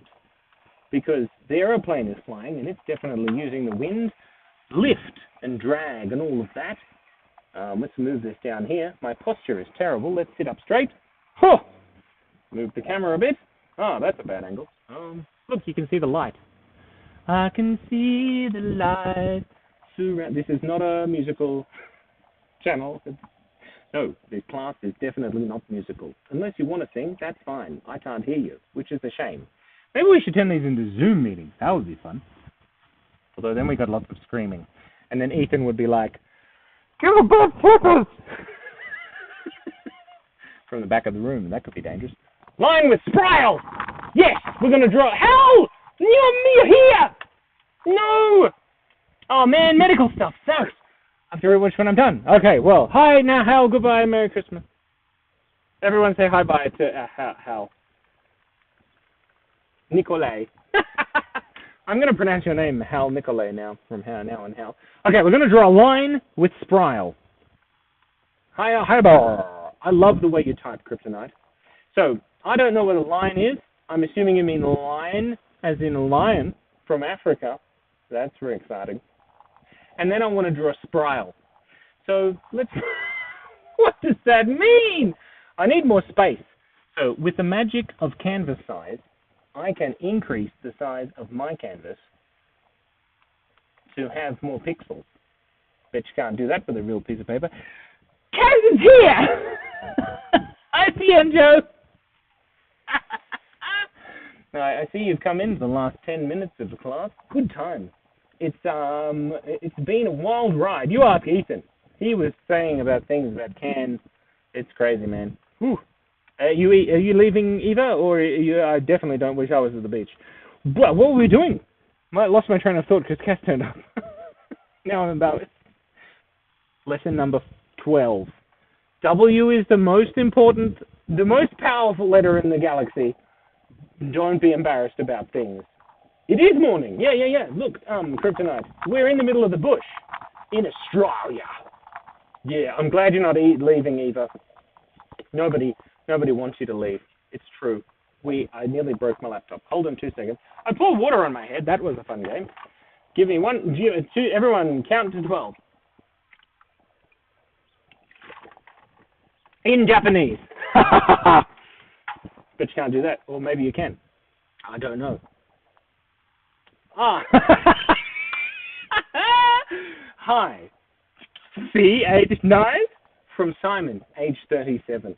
Because the aeroplane is flying, and it's definitely using the wind, lift and drag and all of that. Let's move this down here. My posture is terrible. Let's sit up straight. Huh. Move the camera a bit. Oh, that's a bad angle. Look, you can see the light. I can see the light. This is not a musical channel. No, this class is definitely not musical. Unless you want to sing, that's fine. I can't hear you, which is a shame. Maybe we should turn these into Zoom meetings. That would be fun. Although then we got lots of screaming. And then Ethan would be like, "Give a bird flippers!" From the back of the room. That could be dangerous. Line with Sprile! Yes, we're going to draw. Hell! You're here! No! Oh man, medical stuff sucks. I have to rewatch when I'm done. Okay, well, hi now, Hal. Goodbye, Merry Christmas. Everyone say hi-bye to Hal. Nicolay. I'm going to pronounce your name Hal Nicolay now, from now on Hal. Okay, we're going to draw a line with Sprile. Hi-bar. I love the way you type, Kryptonite. So, I don't know what a line is. I'm assuming you mean lion, as in a lion from Africa. That's very exciting. And then I want to draw a Sprile. So, let's... What does that mean? I need more space. So, with the magic of canvas size, I can increase the size of my canvas to have more pixels. Bet you can't do that with a real piece of paper. Kaz is here! I see you, Joe. I see you've come in for the last 10 minutes of the class. Good time. It's been a wild ride. You ask Ethan. He was saying about things about cans. It's crazy, man. Whew. Are you leaving Eva, or I definitely don't wish I was at the beach. But what were we doing? I lost my train of thought because Cass turned up. Now I'm embarrassed. Lesson number 12. W is the most important, the most powerful letter in the galaxy. Don't be embarrassed about things. It is morning. Yeah. Look, Kryptonite. We're in the middle of the bush in Australia. Yeah, I'm glad you're not leaving, Eva. Nobody wants you to leave. It's true. I nearly broke my laptop. Hold on 2 seconds. I poured water on my head. That was a fun game. Give me 1, 2, everyone count to 12. In Japanese. But you can't do that. Or maybe you can. I don't know. Hi. C, age 9, from Simon, age 37.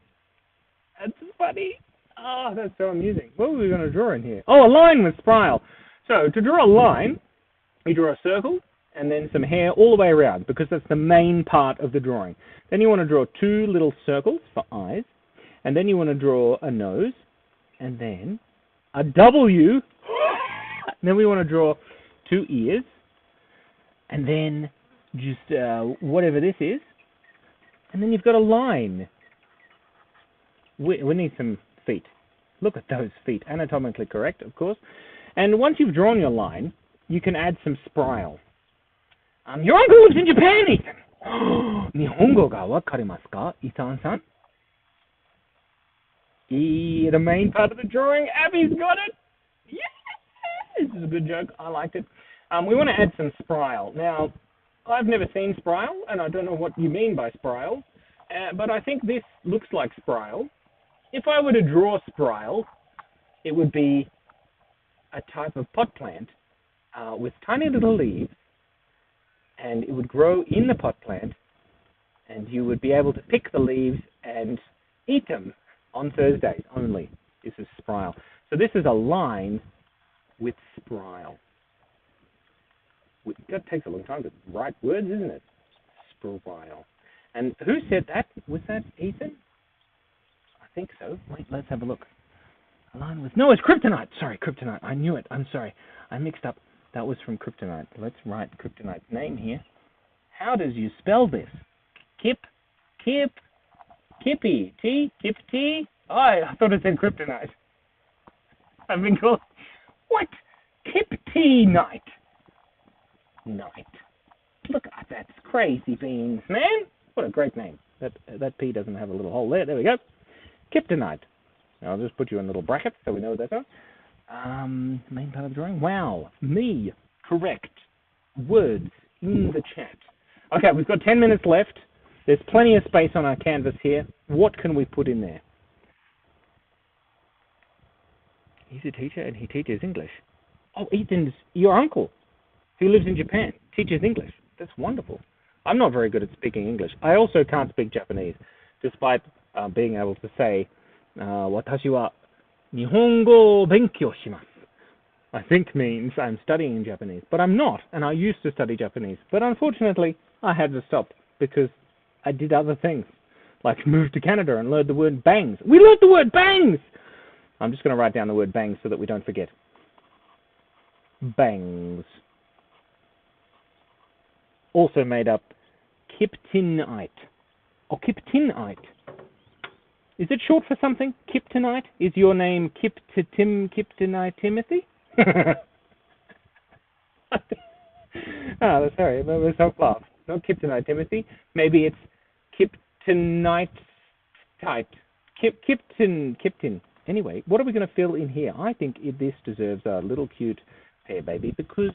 That's funny. Oh, that's so amusing. What were we going to draw in here? Oh, a line with spiral. So, to draw a line, you draw a circle, and then some hair all the way around, because that's the main part of the drawing. Then you want to draw 2 little circles for eyes, and then you want to draw a nose, and then a W, and then we want to draw 2 ears, and then just whatever this is, and then you've got a line. We need some feet. Look at those feet, anatomically correct, of course. And once you've drawn your line, you can add some spiral. Your uncle lives in Japan, Ethan. Nihongo ga wakarimasu ka, Ethan-san? The main part of the drawing, Abby's got it. Yes! This is a good joke. I liked it. We want to add some spiral. Now, I've never seen spiral, and I don't know what you mean by spiral, but I think this looks like spiral. If I were to draw spiral, it would be a type of pot plant with tiny little leaves, and it would grow in the pot plant, and you would be able to pick the leaves and eat them on Thursdays only. This is spiral. So this is a line with spiral. That takes a long time to write words, isn't it? Spiral. And who said that? Was that Ethan? I think so. Wait, let's have a look. A line with... No, it's Kryptonite. Sorry, Kryptonite. I knew it. I'm sorry. I mixed up. That was from Kryptonite. Let's write Kryptonite's name here. How does you spell this? Kippy. T? Oh, I thought it said Kryptonite. I've been called... What? Kryptonite. Night. Look at that. Crazy beans, man. What a great name. That P doesn't have a little hole there. There we go. Kryptonite. I'll just put you in little brackets so we know what that's on. Main part of the drawing. Wow. Me. Correct. Words in the chat. Okay, we've got 10 minutes left. There's plenty of space on our canvas here. What can we put in there? He's a teacher and he teaches English. Oh, Ethan's your uncle who lives in Japan, teaches English. That's wonderful. I'm not very good at speaking English. I also can't speak Japanese, despite being able to say, watashi wa nihongo o benkyou shimasu. I think means I'm studying Japanese, but I'm not, and I used to study Japanese. But unfortunately, I had to stop because I did other things, like move to Canada and learn the word bangs. We learned the word bangs! I'm just going to write down the word bangs so that we don't forget. Bangs. Also made up Kryptonite. Or Kryptonite. Is it short for something? Kryptonite? Is your name Kryptonite Timothy? Oh, sorry, that was so laugh. Not Kryptonite Timothy. Maybe it's Kryptonite type. Krypton. Anyway, what are we going to fill in here? I think this deserves a little cute pear baby because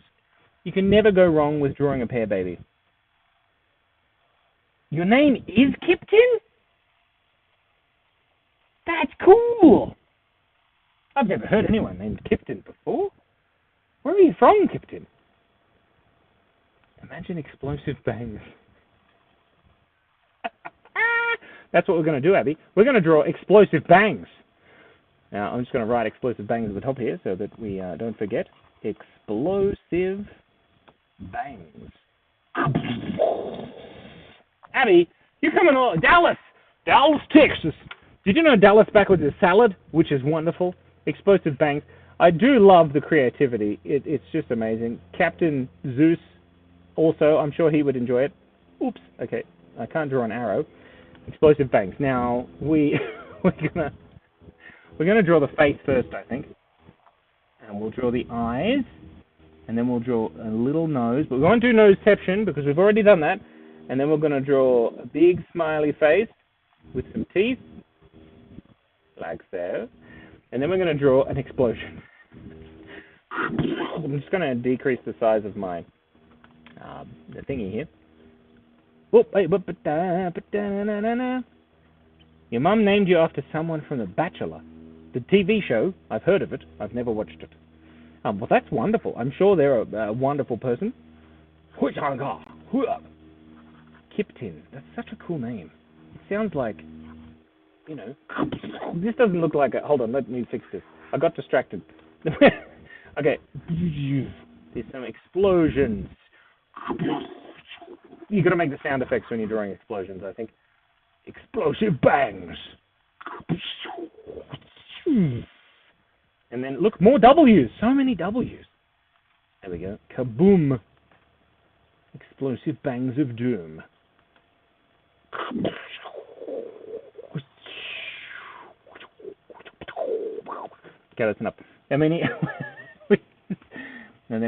you can never go wrong with drawing a pear baby. Your name is Kipton? That's cool! I've never heard anyone named Kipton before. Where are you from, Kipton? Imagine explosive bangs. That's what we're going to do, Abby. We're going to draw explosive bangs. Now, I'm just going to write explosive bangs at the top here so that we don't forget. Explosive bangs. Abby, you're coming on. Dallas, Texas. Did you know Dallas backwards is salad, which is wonderful? Explosive bangs. I do love the creativity. It's just amazing. Captain Zeus, also, I'm sure he would enjoy it. Oops, okay. I can't draw an arrow. Explosive bangs. Now we're gonna draw the face first, I think, and we'll draw the eyes, and then we'll draw a little nose. But we won't do noseception because we've already done that. And then we're gonna draw a big smiley face with some teeth, like so. And then we're gonna draw an explosion. I'm just gonna decrease the size of my the thingy here. Your mum named you after someone from The Bachelor. The TV show, I've heard of it. I've never watched it. Well, that's wonderful. I'm sure they're a wonderful person. Kipton. That's such a cool name. It sounds like, you know... This doesn't look like a... Hold on, let me fix this. I got distracted. Okay. There's some explosions. You got to make the sound effects when you're drawing explosions, I think. Explosive bangs. And then, look, more W's. So many W's. There we go. Kaboom. Explosive bangs of doom. Okay, that's enough. And then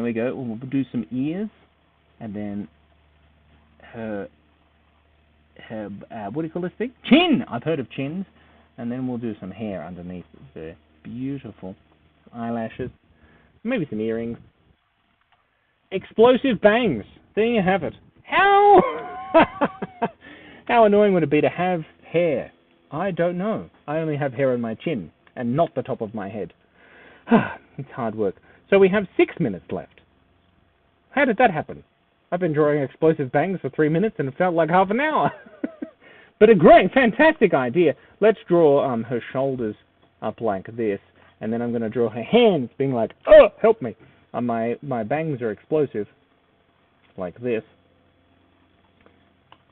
we go. We'll do some ears, and then her what do you call this thing? Chin. I've heard of chins. And then we'll do some hair underneath there. Beautiful. Eyelashes. Maybe some earrings. Explosive bangs. There you have it. How annoying would it be to have hair? I don't know. I only have hair on my chin and not the top of my head. It's hard work. So we have 6 minutes left. How did that happen? I've been drawing explosive bangs for 3 minutes and it felt like half an hour. But a great, fantastic idea. Let's draw her shoulders up like this, and then I'm going to draw her hands being like, oh, help me. My bangs are explosive, like this.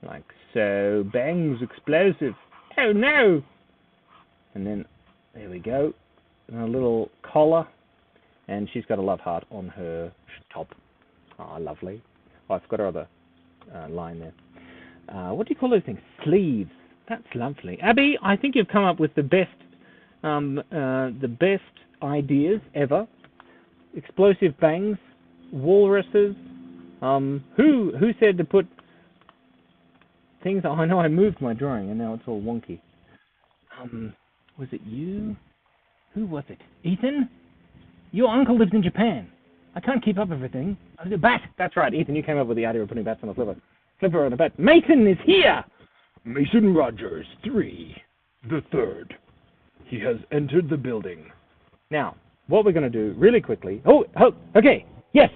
Like so. Bangs explosive. Oh, no. And then, there we go. And a little collar, and she's got a love heart on her top. Oh, lovely. Oh, I forgot her other line there. What do you call those things? Sleeves. That's lovely. Abby, I think you've come up with the best ideas ever. Explosive bangs, walruses. Who said to put things? Oh, I know. I moved my drawing, and now it's all wonky. Was it you? Who was it? Ethan? Your uncle lives in Japan. I can't keep up everything. Oh, the bat. That's right, Ethan. You came up with the idea of putting bats on a flipper. Flipper on a bat. Mason is here. Mason Rogers, 3, the third. He has entered the building. Now, what we're going to do really quickly. Oh, okay. Yes.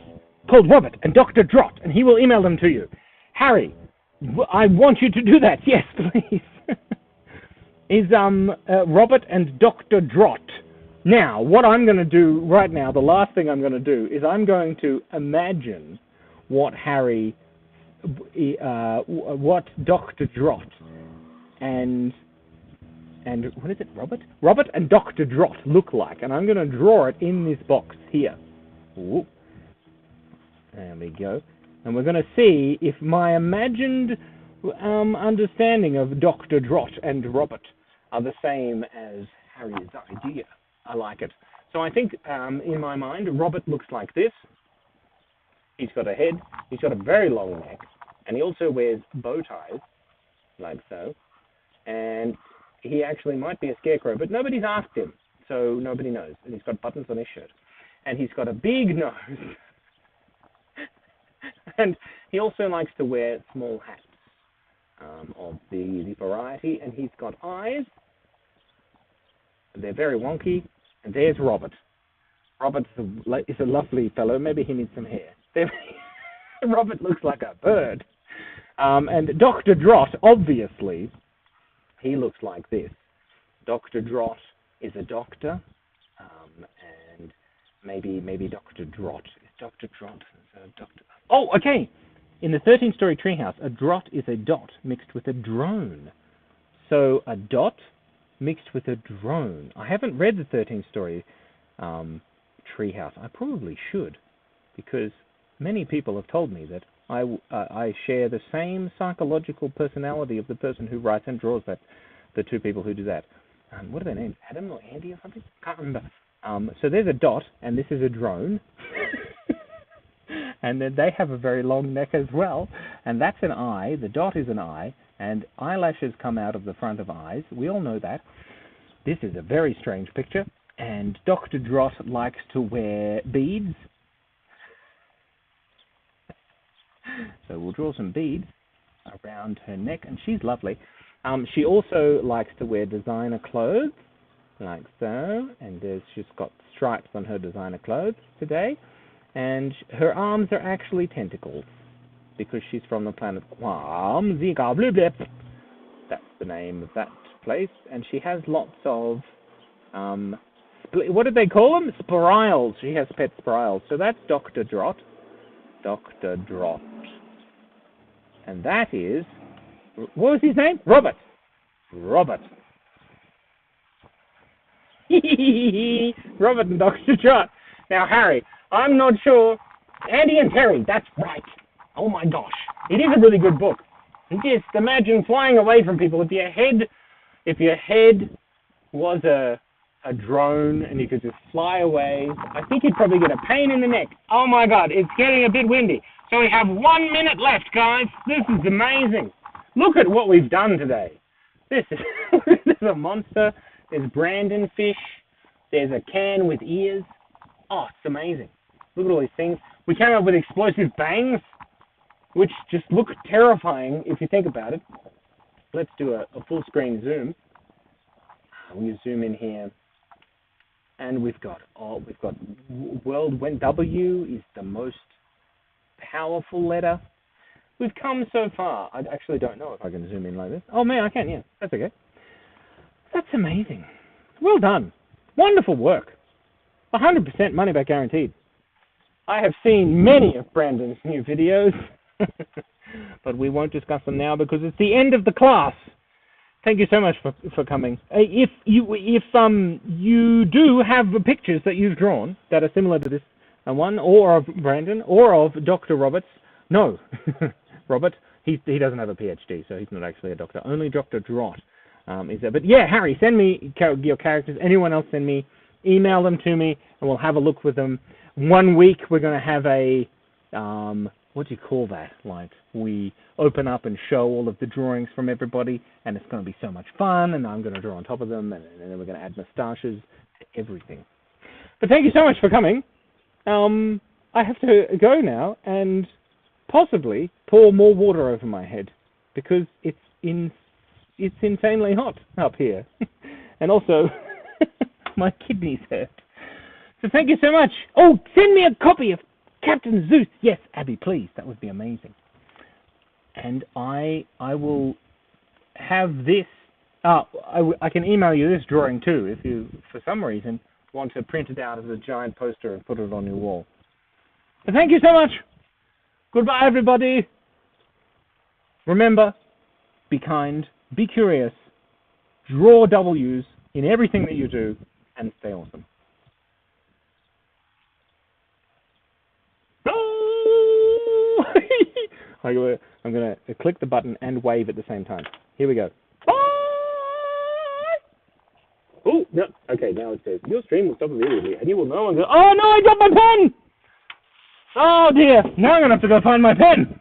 Called Robert and Dr. Drott, and he will email them to you. Harry, I want you to do that. Yes, please. Is Robert and Dr. Drott. Now, what I'm going to do right now, the last thing I'm going to do, is I'm going to imagine what Harry, what Dr. Drott and what is it, Robert? Robert and Dr. Drott look like, and I'm going to draw it in this box here. Ooh. There we go. And we're going to see if my imagined understanding of Dr. Drott and Robert are the same as Harry's idea. I like it. So I think, in my mind, Robert looks like this. He's got a head, he's got a very long neck, and he also wears bow ties, like so. And he actually might be a scarecrow, but nobody's asked him, so nobody knows. And he's got buttons on his shirt. And he's got a big nose. And he also likes to wear small hats of the variety. And he's got eyes. They're very wonky. And there's Robert. Robert is a lovely fellow. Maybe he needs some hair. Robert looks like a bird. And Dr. Drott, obviously, he looks like this. Dr. Drott is a doctor. And maybe Dr. Drott. Is Dr. Drott a doctor? Oh, okay. In the 13-story treehouse, a drott is a dot mixed with a drone. So a dot mixed with a drone. I haven't read the 13-story treehouse. I probably should, because many people have told me that I share the same psychological personality of the person who writes and draws that, the two people who do that. What are their names? Adam or Andy or something? Can't remember. So there's a dot, and this is a drone. And then they have a very long neck as well, and that's an eye. The dot is an eye, and eyelashes come out of the front of eyes. We all know that. This is a very strange picture, and Dr. Drott likes to wear beads. So we'll draw some beads around her neck, and she's lovely. She also likes to wear designer clothes, like so, and she's got stripes on her designer clothes today. And her arms are actually tentacles, because she's from the planet Quam. That's the name of that place. And she has lots of, what did they call them? Spirals. She has pet spirals. So that's Dr. Drott. Dr. Drott. And that is, what was his name? Robert. Robert. Robert and Dr. Drott. Now, Harry, I'm not sure. Andy and Terry, that's right. Oh my gosh. It is a really good book. Just imagine flying away from people. If your head was a drone and you could just fly away, I think you'd probably get a pain in the neck. Oh my God, it's getting a bit windy. So we have 1 minute left, guys. This is amazing. Look at what we've done today. This is, this is a monster. There's Brandon fish. There's a can with ears. Oh, it's amazing. Look at all these things. We came up with explosive bangs, which just look terrifying if you think about it. Let's do a full screen zoom. We zoom in here. And we've got world when W is the most powerful letter. We've come so far. I actually don't know if I can zoom in like this. Oh man, I can, yeah. That's okay. That's amazing. Well done. Wonderful work. 100% money back guaranteed. I have seen many of Brandon's new videos, but we won't discuss them now because it's the end of the class. Thank you so much for coming. If you do have pictures that you've drawn that are similar to this one, or of Brandon, or of Dr. Roberts, no, Robert, he doesn't have a PhD, so he's not actually a doctor. Only Dr. Drott is there. But yeah, Harry, send me your characters. Anyone else, send me. Email them to me, and we'll have a look with them. 1 week, we're going to have a, what do you call that? Like, we open up and show all of the drawings from everybody, and it's going to be so much fun, and I'm going to draw on top of them, and then we're going to add moustaches to everything. But thank you so much for coming. I have to go now and possibly pour more water over my head, because it's insanely hot up here. And also, my kidneys hurt. So thank you so much. Oh, send me a copy of Captain Zeus. Yes, Abby, please. That would be amazing. And I will have this. I can email you this drawing too if you, for some reason, want to print it out as a giant poster and put it on your wall. So thank you so much. Goodbye, everybody. Remember, be kind, be curious, draw W's in everything that you do, and stay awesome. I'm going to click the button and wave at the same time. Here we go. Bye! Oh, no. Okay, now it says, your stream will stop immediately, and you will no longer... Oh, no, I dropped my pen! Oh, dear. Now I'm going to have to go find my pen.